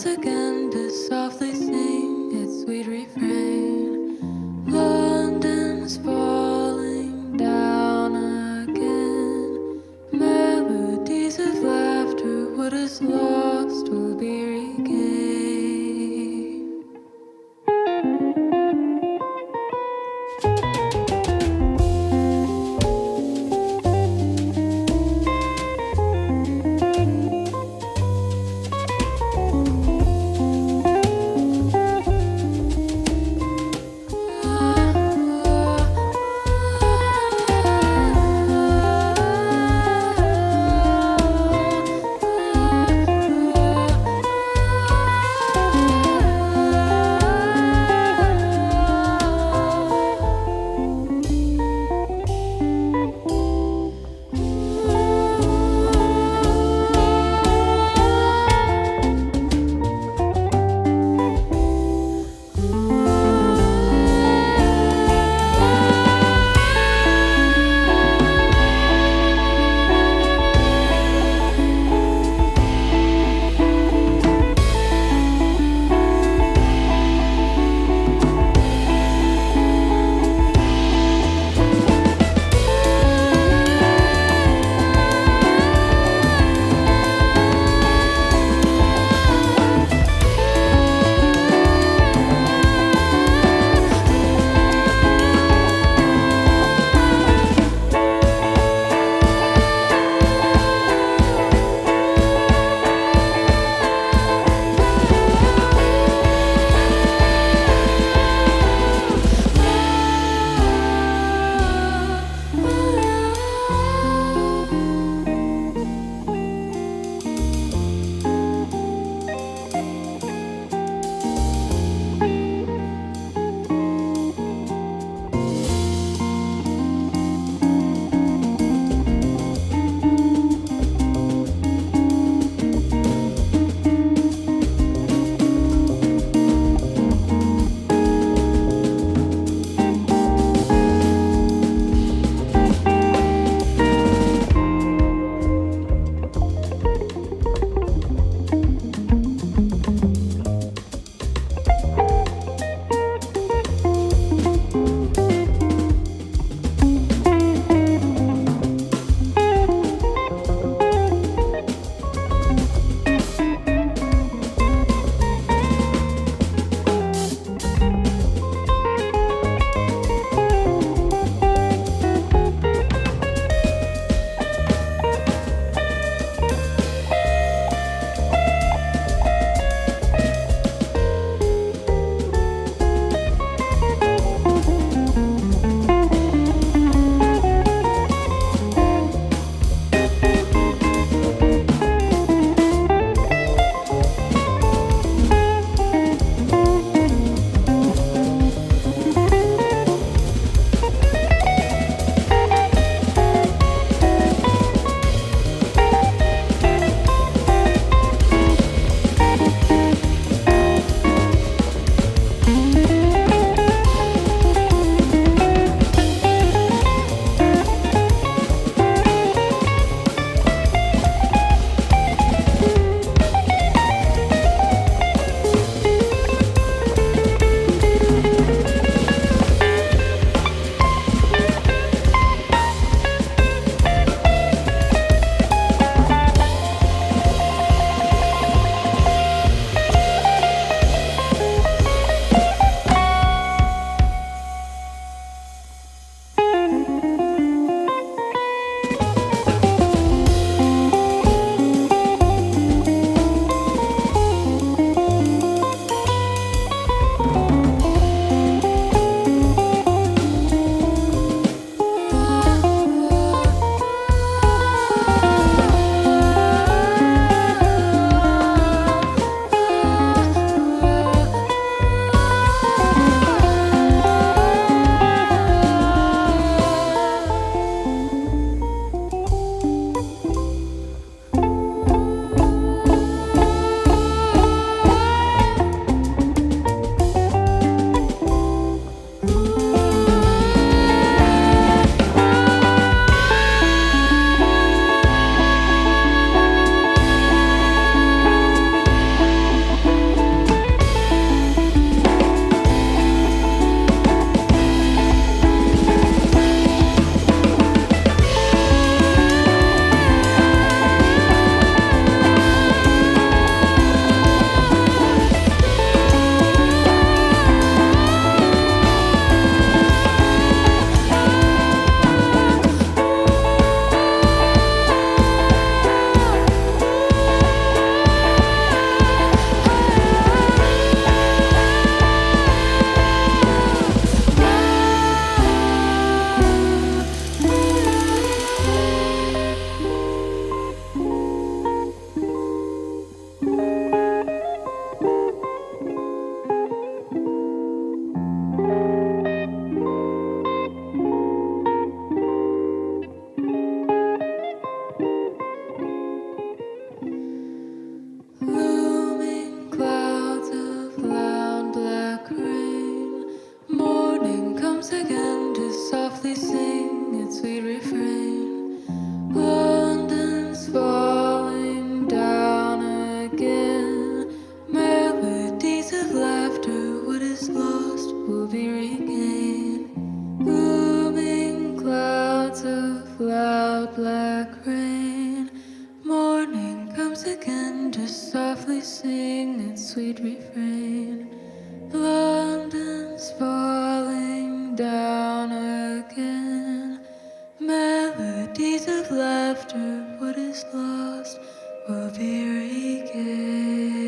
once again to softly sing its sweet refrain. London's falling down again. Melodies of laughter, what is lost will be regained. softly sing its sweet refrain. London's falling down again. Melodies of laughter, what is lost will be regained.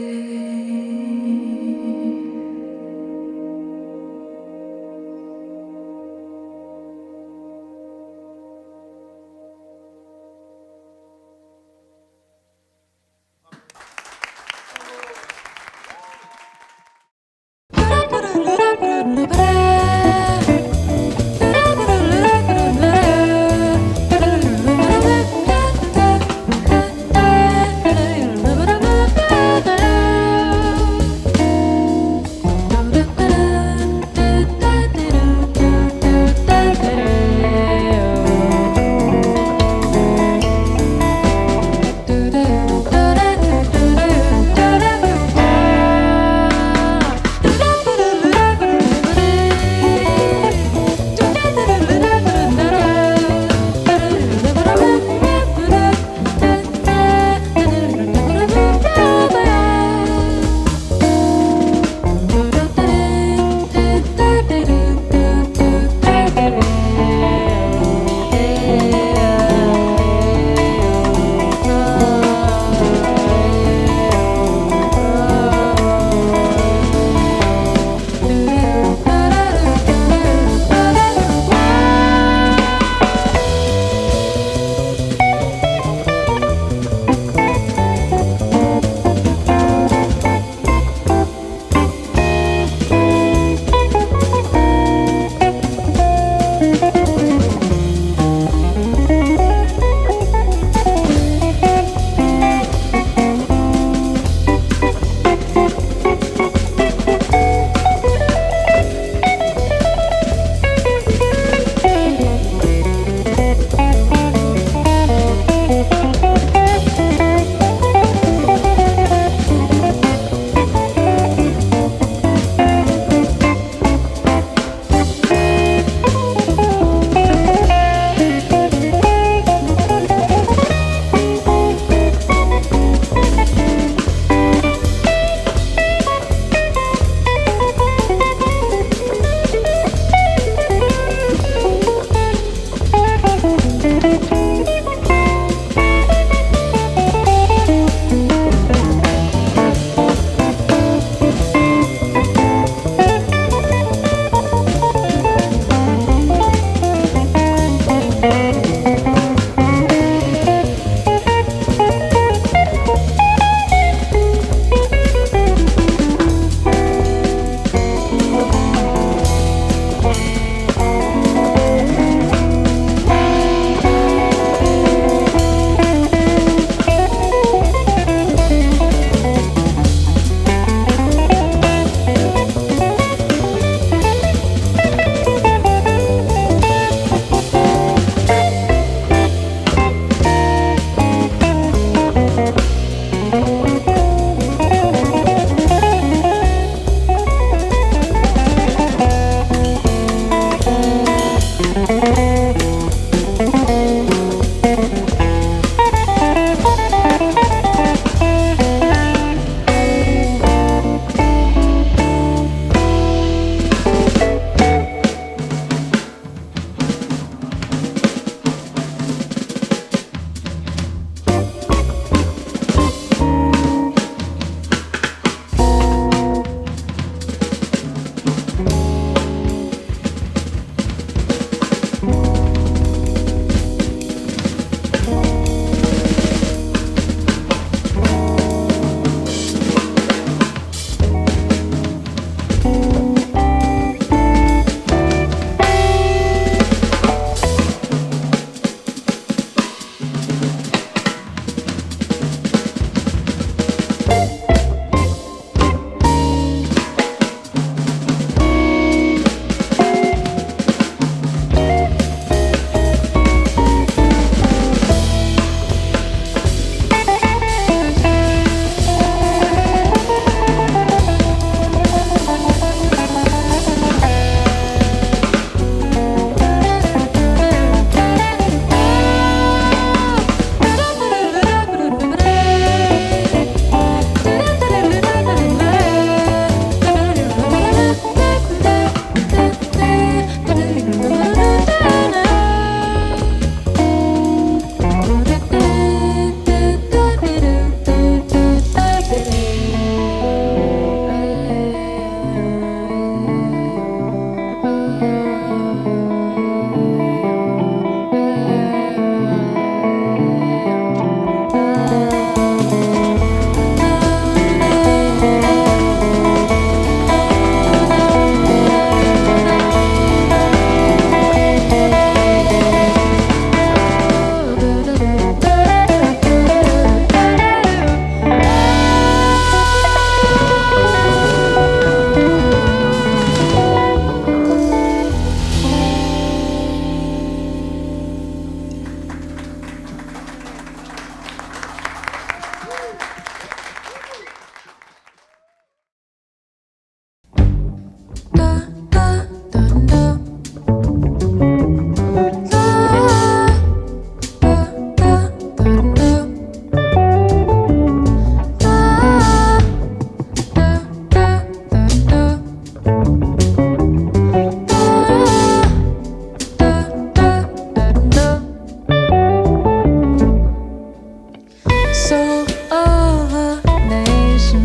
soul of a nation,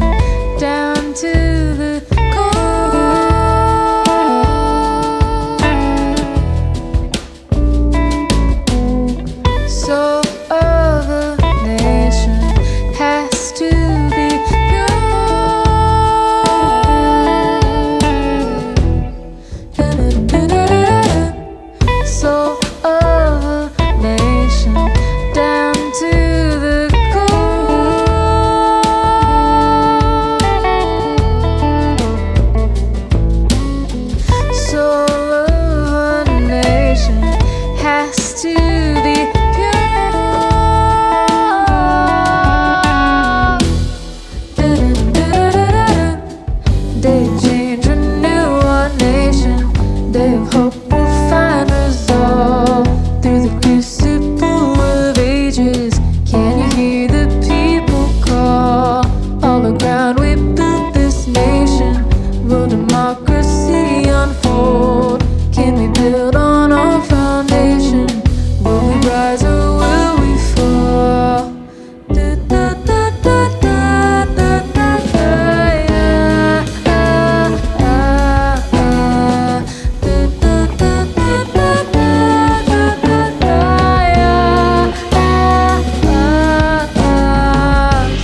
down to the core. Soul of a nation has to be pure. Soul of a nation, down to the soul of a nation has to be pure. Day of change, renew our nation. Day of hope will find resolve through the crucible of ages. Can you hear the people call? All around we built this nation. Will democracy unfold? Can we build on our foundation? Will we rise or will we fall? Da, da, da, da, da, da, da, da, yeah. Da, da, da, da, da, da, da, da, yeah.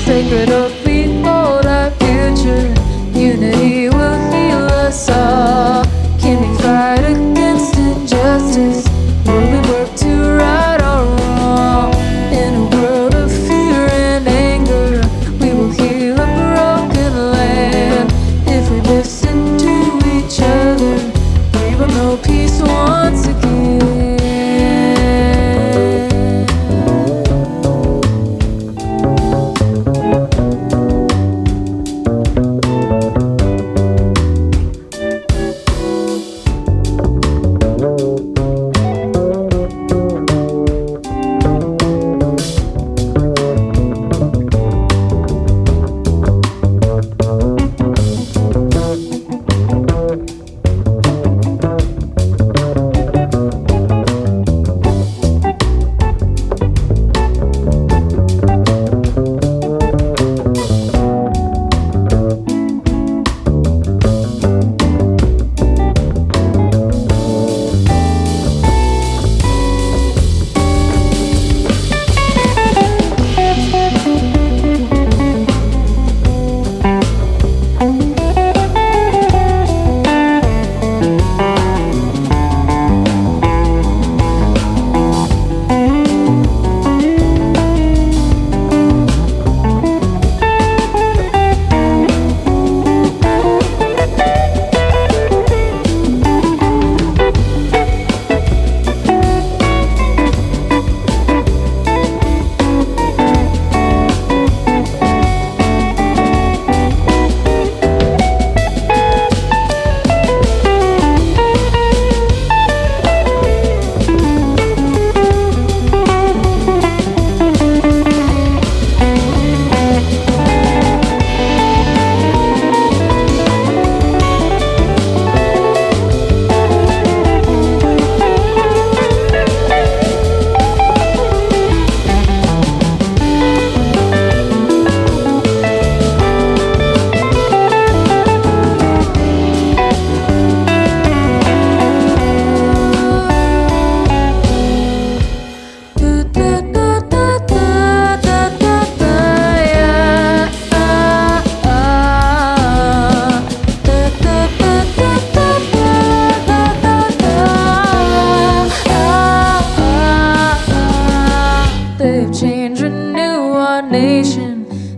Sacred oath, we hold our future. Unity will heal us all. Can we fight against injustice? Will we work to right our wrong? In a world of fear and anger, we will heal a broken land. If we listen to each other, we will know peace once again.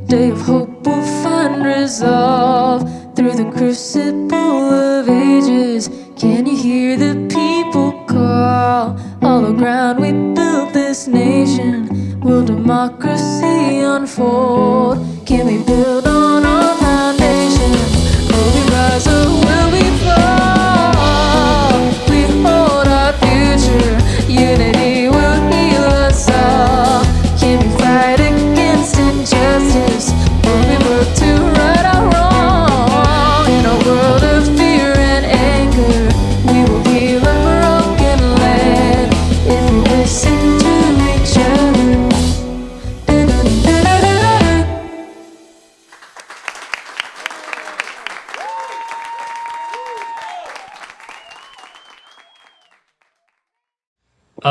Day of hope will find resolve through the crucible of ages. Can you hear the people call? All around we built this nation. Will democracy unfold? Can we build on our foundation? Will we rise or will we fall? We hold our future. Unity will heal us all. Can we fight against injustice? Will we work to right our wrong? In a world of fear and anger, we will heal a broken land. If we listen to each other.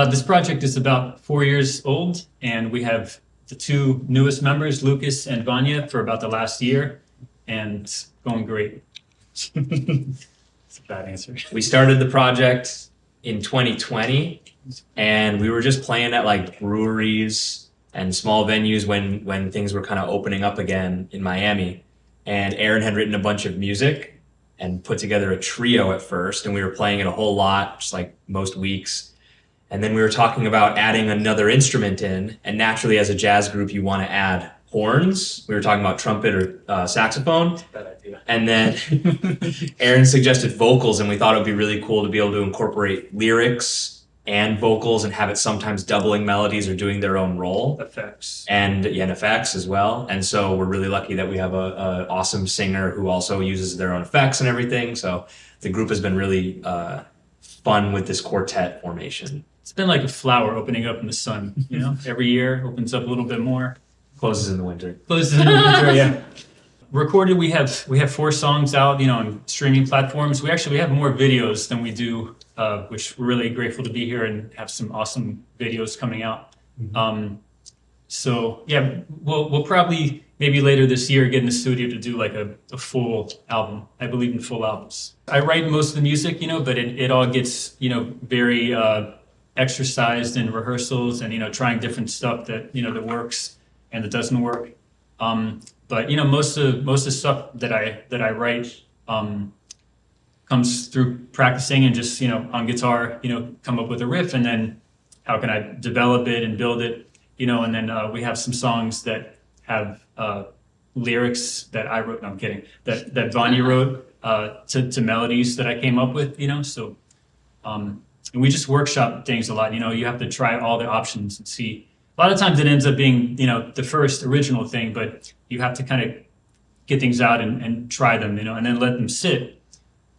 This project is about 4 years old, and we have the two newest members, Lucas and Vanya, for about the last year, and it's going great. It's a bad answer. We started the project in 2020, and we were just playing at like breweries and small venues when things were kind of opening up again in Miami. And Aaron had written a bunch of music and put together a trio at first, and we were playing it a whole lot, just like most weeks. And then we were talking about adding another instrument in, and naturally as a jazz group, you want to add horns. We were talking about trumpet or saxophone. Bad idea. And then Aaron suggested vocals, and we thought it would be really cool to be able to incorporate lyrics and vocals and have it sometimes doubling melodies or doing their own role. Effects. And effects as well. And so we're really lucky that we have a awesome singer who also uses their own effects and everything. So the group has been really fun with this quartet formation. It's been like a flower opening up in the sun, you know? Every year opens up a little bit more. Closes in the winter. Closes in the winter, yeah. Recorded, we have 4 songs out, you know, on streaming platforms. We have more videos than we do, which we're really grateful to be here and have some awesome videos coming out. Mm-hmm. So yeah, we'll probably maybe later this year get in the studio to do like a full album. I believe in full albums. I write most of the music, you know, but it all gets, you know, very exercised in rehearsals and, you know, trying different stuff that, you know, that works and that doesn't work. But you know, most of the stuff that I write comes through practicing and just, you know, on guitar, you know, come up with a riff, and then how can I develop it and build it, you know, and then we have some songs that have lyrics that I wrote. No, I'm kidding. That Vanya wrote to melodies that I came up with, you know. So and we just workshop things a lot. You know, you have to try all the options and see. A lot of times it ends up being, you know, the first original thing, but you have to kind of get things out and try them, you know, and then let them sit.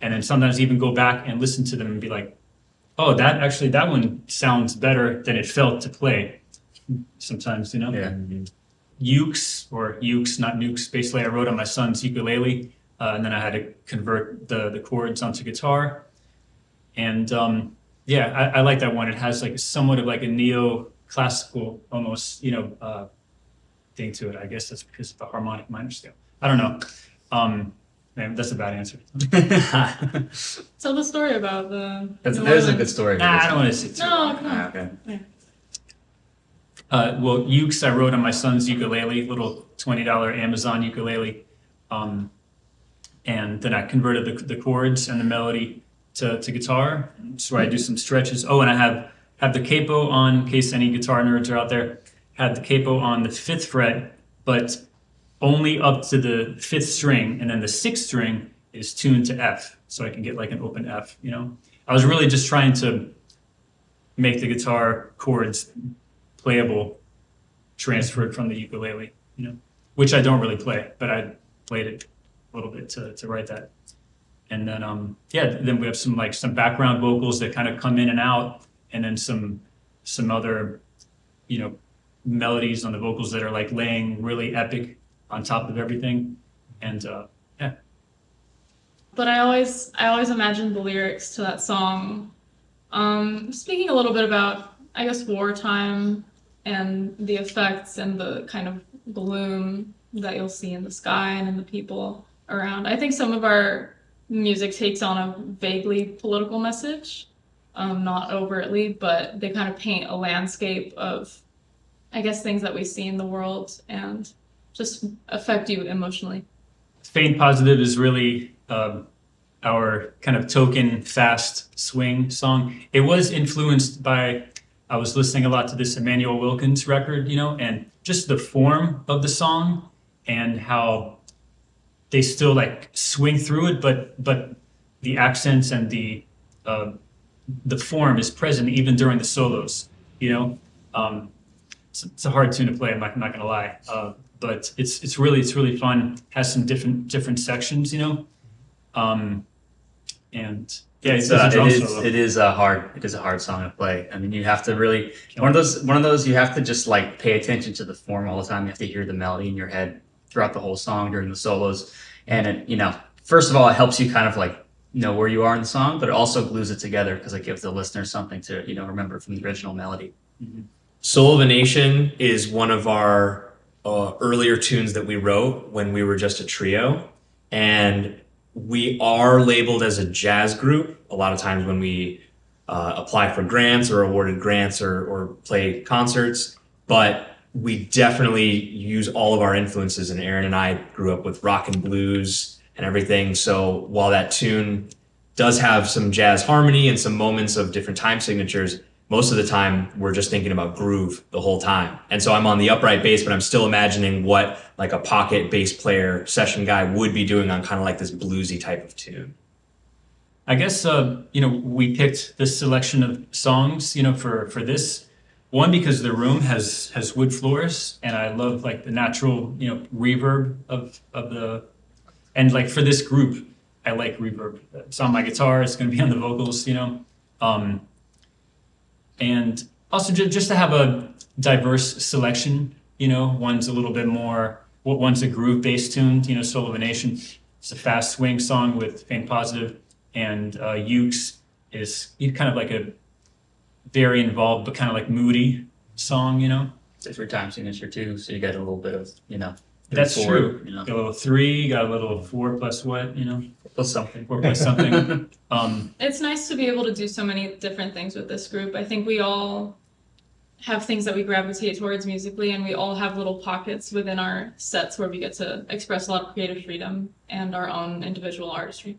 And then sometimes even go back and listen to them and be like, oh, that one sounds better than it felt to play. Sometimes, you know. Yeah. Ukes Not Nukes. Basically, I wrote on my son's ukulele, and then I had to convert the chords onto guitar. And yeah, I like that one. It has like somewhat of like a neo-classical almost, you know, thing to it. I guess that's because of the harmonic minor scale. I don't know. Man, that's a bad answer. Tell the story about the. There's a good story. Nah, I don't want to say too. No, come on. Okay. Yeah. Well, Ukes I wrote on my son's ukulele, little $20 Amazon ukulele, and then I converted the chords and the melody to guitar. So I do some stretches. Oh, and I have the capo on, in case any guitar nerds are out there. Had the capo on the 5th fret, but only up to the 5th string, and then the 6th string is tuned to F, so I can get like an open F. You know, I was really just trying to make the guitar chords playable, transferred from the ukulele, you know, which I don't really play, but I played it a little bit to write that. And then then we have some background vocals that kind of come in and out, and then some other, you know, melodies on the vocals that are like laying really epic on top of everything. And yeah. But I always imagined the lyrics to that song, speaking a little bit about, I guess, wartime and the effects and the kind of gloom that you'll see in the sky and in the people around. I think some of our music takes on a vaguely political message, not overtly, but they kind of paint a landscape of, I guess, things that we see in the world and just affect you emotionally. Faint Positive is really our kind of token fast swing song. It was influenced by, I was listening a lot to this Emmanuel Wilkins record, you know, and just the form of the song and how they still like swing through it, but the accents and the form is present even during the solos, you know. It's a hard tune to play, I'm not gonna lie. But it's really fun. Has some different sections, you know. And yeah, it is a hard song to play. I mean, you have to really one of those you have to just like pay attention to the form all the time. You have to hear the melody in your head throughout the whole song during the solos, and it, you know, first of all, it helps you kind of like know where you are in the song, but it also glues it together because it gives the listener something to, remember from the original melody. Soul of a Nation is one of our earlier tunes that we wrote when we were just a trio. And we are labeled as a jazz group a lot of times when we apply for grants or awarded grants or play concerts. But we definitely use all of our influences. And Aaron and I grew up with rock and blues and everything. So while that tune does have some jazz harmony and some moments of different time signatures, most of the time we're just thinking about groove the whole time. And so I'm on the upright bass, but I'm still imagining what like a pocket bass player session guy would be doing on kind of like this bluesy type of tune. I guess we picked this selection of songs, for this one because the room has wood floors, and I love like the natural, reverb of the, and like for this group, I like reverb. It's on my guitar. It's going to be on the vocals, and also just to have a diverse selection. One's a little bit more. One's a groove-based tune. Soul of a Nation. It's a fast swing song with faint positive. And Ukes is kind of like a very involved but kind of like moody song, It's a 3-time signature too, so you get a little bit of, That's 4, true. Got a little 3, got a little 4 plus what, plus something. 4 plus something. It's nice to be able to do so many different things with this group. I think we all have things that we gravitate towards musically, and we all have little pockets within our sets where we get to express a lot of creative freedom and our own individual artistry.